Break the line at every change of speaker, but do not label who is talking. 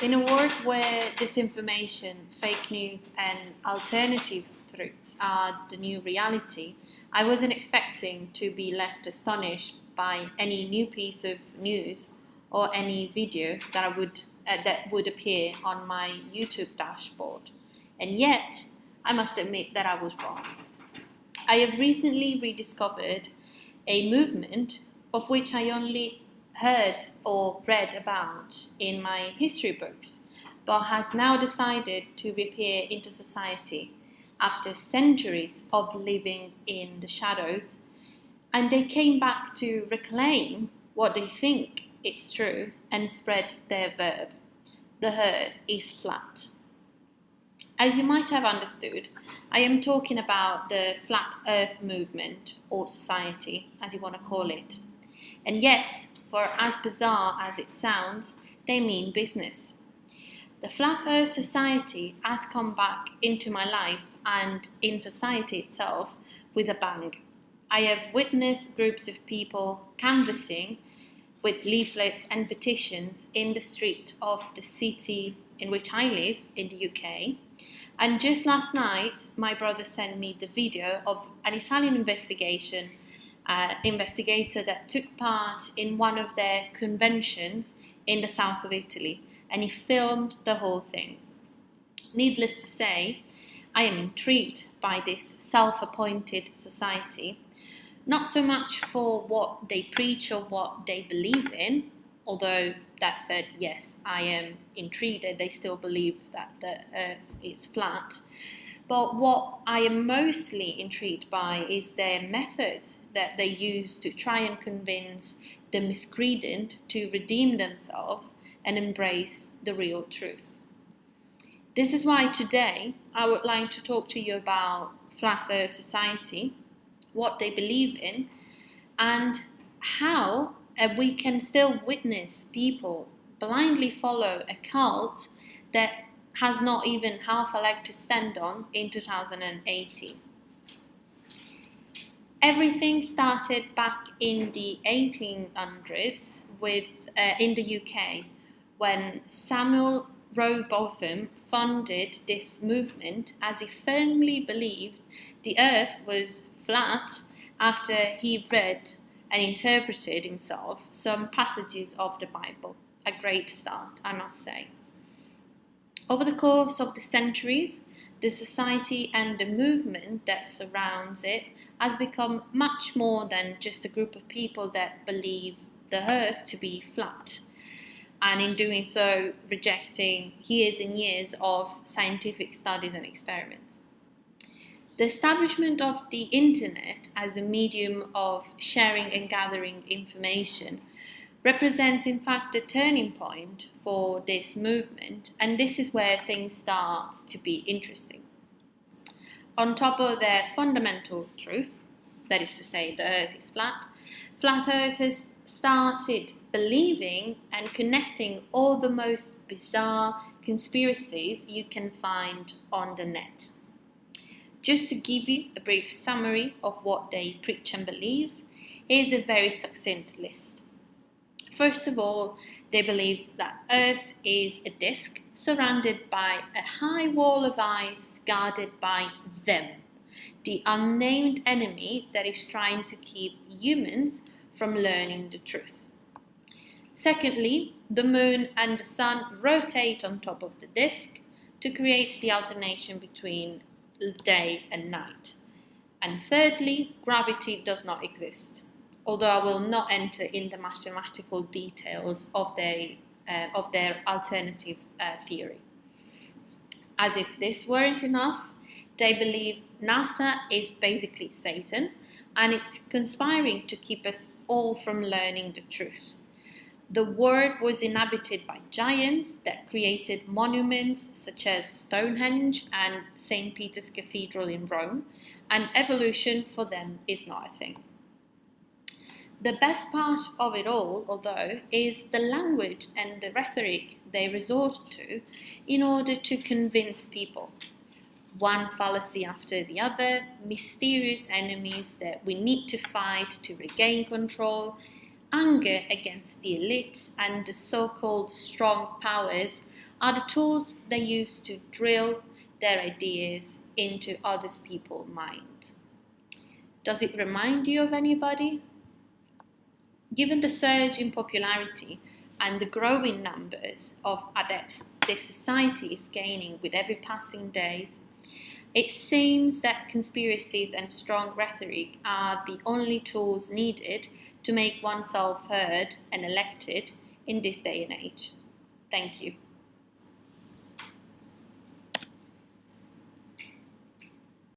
In a world where disinformation, fake news, and alternative truths are the new reality, I wasn't expecting to be left astonished by any new piece of news or any video that would appear on my YouTube dashboard. And yet, I must admit that I was wrong. I have recently rediscovered a movement of which I only heard or read about in my history books, but has now decided to reappear into society after centuries of living in the shadows, and they came back to reclaim what they think is true and spread their verb. The earth is flat. As you might have understood, I am talking about the flat earth movement or society, as you want to call it. And yes, for as bizarre as it sounds, they mean business. The Flat Earth Society has come back into my life and in society itself with a bang. I have witnessed groups of people canvassing with leaflets and petitions in the street of the city in which I live in the UK. And just last night, my brother sent me the video of an Italian investigator that took part in one of their conventions in the south of Italy, and he filmed the whole thing. Needless to say, I am intrigued by this self-appointed society, not so much for what they preach or what they believe in, although that said, yes, I am intrigued that they still believe that the earth is flat. But what I am mostly intrigued by is their methods that they use to try and convince the miscreant to redeem themselves and embrace the real truth. This is why today I would like to talk to you about Flat Earth Society, what they believe in, and how we can still witness people blindly follow a cult that has not even half a leg to stand on in 2018. Everything started back in the 1800s in the UK when Samuel Rowbotham funded this movement as he firmly believed the earth was flat after he read and interpreted himself some passages of the Bible. A great start, I must say. Over the course of the centuries, the society and the movement that surrounds it has become much more than just a group of people that believe the earth to be flat, and in doing so rejecting years and years of scientific studies and experiments. The establishment of the internet as a medium of sharing and gathering information represents in fact a turning point for this movement, and this is where things start to be interesting. On top of their fundamental truth, that is to say the earth is flat, flat earthers started believing and connecting all the most bizarre conspiracies you can find on the net. Just to give you a brief summary of what they preach and believe, here's a very succinct list. First of all, they believe that Earth is a disk surrounded by a high wall of ice guarded by them, the unnamed enemy that is trying to keep humans from learning the truth. Secondly, the moon and the sun rotate on top of the disk to create the alternation between day and night. And thirdly, gravity does not exist, although I will not enter in the mathematical details of their alternative theory. As if this weren't enough, they believe NASA is basically Satan and it's conspiring to keep us all from learning the truth. The world was inhabited by giants that created monuments such as Stonehenge and St. Peter's Cathedral in Rome, and evolution for them is not a thing. The best part of it all, although, is the language and the rhetoric they resort to in order to convince people. One fallacy after the other, mysterious enemies that we need to fight to regain control, anger against the elite and the so-called strong powers are the tools they use to drill their ideas into other people's minds. Does it remind you of anybody? Given the surge in popularity and the growing numbers of adepts this society is gaining with every passing days, it seems that conspiracies and strong rhetoric are the only tools needed to make oneself heard and elected in this day and age. Thank you.